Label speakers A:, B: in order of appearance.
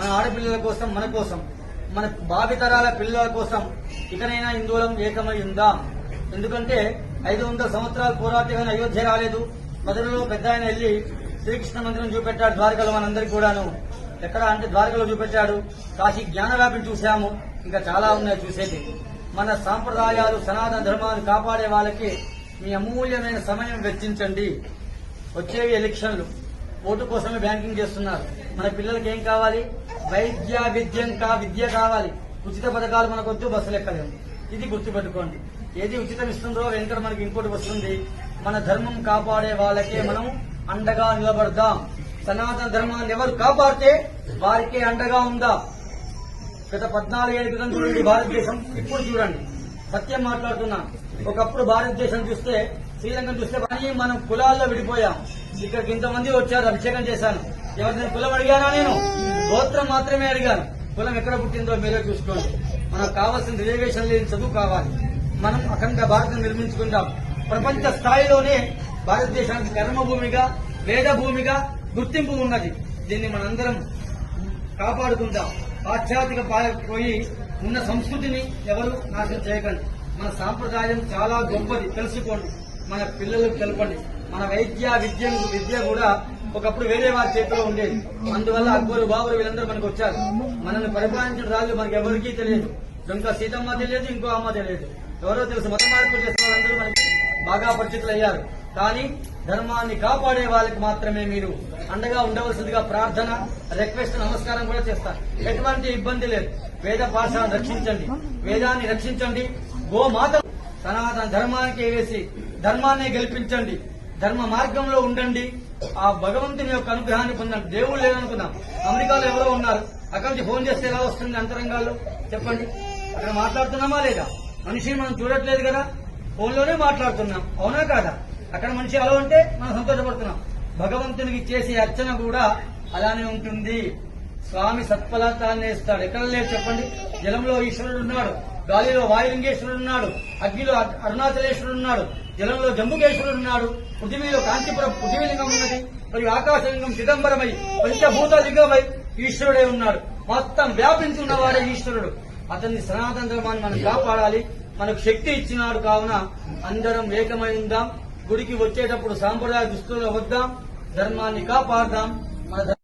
A: మన ఆడపిల్లల కోసం, మన కోసం, మన భావితరాల పిల్లల కోసం ఇకనైనా హిందువులం ఏకమై ఉందాం. ఎందుకంటే 500 సంవత్సరాలు పోరాటం అయోధ్య రాలేదు. మొదలలో పెద్ద ఆయన వెళ్లి శ్రీకృష్ణ మందిరం చూపెట్టాడు ద్వారకలో. మనందరికీ కూడాను ఎక్కడ అంటే ద్వారకలో చూపెట్టాడు. కాశీ జ్ఞానవ్యాపిని చూశాము. ఇంకా చాలా ఉన్నాయి చూసేది. మన సాంప్రదాయాలు, సనాతన ధర్మాన్ని కాపాడే వాళ్ళకి మీ అమూల్యమైన సమయం వెచ్చించండి. వచ్చేవి ఎలక్షన్లు, ఓటు కోసమే బ్యాంకింగ్ చేస్తున్నారు. మన పిల్లలకి ఏం కావాలి? విద్య కావాలి. ఉచిత పథకాలు మనకొద్దు, బస్సులు ఎక్కలేము. ఇది గుర్తుపెట్టుకోండి. ఏది ఉచితం ఇస్తుందో వెంకట మనకి ఇంకోటి వస్తుంది. మన ధర్మం కాపాడే వాళ్ళకే మనం అండగా నిలబడదాం. సనాతన ధర్మాన్ని ఎవరు కాపాడితే వారికే అండగా ఉందా. గత 14 ఏళ్ల క్రితం చూడండి భారతదేశం, ఇప్పుడు చూడండి. సత్యం మాట్లాడుతున్నాం. ఒకప్పుడు భారతదేశం చూస్తే, శ్రీలంకను చూస్తే మనం కులాల్లో విడిపోయాం. ఇక్కడికి ఇంతమంది వచ్చారు, అభిషేకం చేశాను. ఎవరిని కులం అడిగానా? నేను గోత్రం మాత్రమే అడిగాను. కులం ఎక్కడ పుట్టిందో మీరే చూసుకోండి. మనకు కావాల్సిన రిజర్వేషన్ లేని చదువు కావాలి. మనం అఖండ భారతం నిర్మించుకుందాం. ప్రపంచ స్థాయిలోనే భారతదేశానికి కర్మభూమిగా, వేదభూమిగా గుర్తింపు ఉన్నది. దీన్ని మనందరం కాపాడుకుందాం. పాశ్చాత్యక పోయి ఉన్న సంస్కృతిని ఎవరు నాశనం చేయకండి. మన సాంప్రదాయం చాలా గొప్పది, తెలుసుకోండి. మన పిల్లలకు తెలపండి. మన విద్య కూడా ఒకప్పుడు వేరే వారి చేతిలో ఉండేది. అందువల్ల అక్బరు, బాబరు వీళ్ళందరూ మనకు వచ్చారు. మనల్ని పరిపాలించిన రాజు మనకి ఎవరికీ తెలియదు. ఇంకా సీతమ్మ తెలియదు, ఇంకో అమ్మ తెలియదు. ఎవరో తెలుసు. మత మార్పులు చేసిన వాళ్ళందరూ మనకి బాగా పరిచితులు అయ్యారు. కానీ ధర్మాన్ని కాపాడే వాళ్ళకి మాత్రమే మీరు అండగా ఉండవలసిందిగా ప్రార్థన, రిక్వెస్ట్, నమస్కారం కూడా చేస్తారు. ఎటువంటి ఇబ్బంది లేదు. వేద భాషను రక్షించండి, వేదాన్ని రక్షించండి. గోమాత సనాతన ధర్మానికి వేసి ధర్మాన్ని గెలిపించండి. ధర్మ మార్గంలో ఉండండి. ఆ భగవంతుని యొక్క అనుగ్రహాన్ని పొందండి. దేవుడు లేదనుకుందాం. అమెరికాలో ఎవరో ఉన్నారు. అక్కడి నుంచి ఫోన్ చేస్తే ఎలా వస్తుంది అంతరంగాల్లో? చెప్పండి. అక్కడ మాట్లాడుతున్నామా లేదా? మనిషిని మనం చూడట్లేదు కదా, ఫోన్లోనే మాట్లాడుతున్నాం. అవునా కాదా? అక్కడ మనిషి అలా ఉంటే మనం సంతోషపడుతున్నాం. భగవంతునికి చేసే అర్చన కూడా అలానే ఉంటుంది. స్వామి సత్ఫలితాన్ని ఇస్తాడు. ఎక్కడ లేదు చెప్పండి? జలంలో ఈశ్వరుడు ఉన్నాడు, గాలిలో వాయులింగేశ్వరుడు ఉన్నాడు, అగ్నిలో అరుణాచలేశ్వరుడు ఉన్నాడు, జలంలో జంబుకేశ్వరుడు ఉన్నాడు, పృథివీలో కాంచీపురం పృథివీలింగం ఉన్నది, మరియు ఆకాశలింగం చిదంబరమై పంచభూత లింగమై ఈశ్వరుడే ఉన్నాడు. మొత్తం వ్యాపించి ఉన్నవాడే ఈశ్వరుడు. అతన్ని సనాతన ధర్మాన్ని మనం కాపాడాలి. మనకు శక్తి ఇచ్చినాడు. కావున అందరం ఏకమై ఉందాం. గుడికి వచ్చేటప్పుడు సాంప్రదాయ దుస్తుల్లో వద్దాం. ధర్మాన్ని కాపాడదాం. మన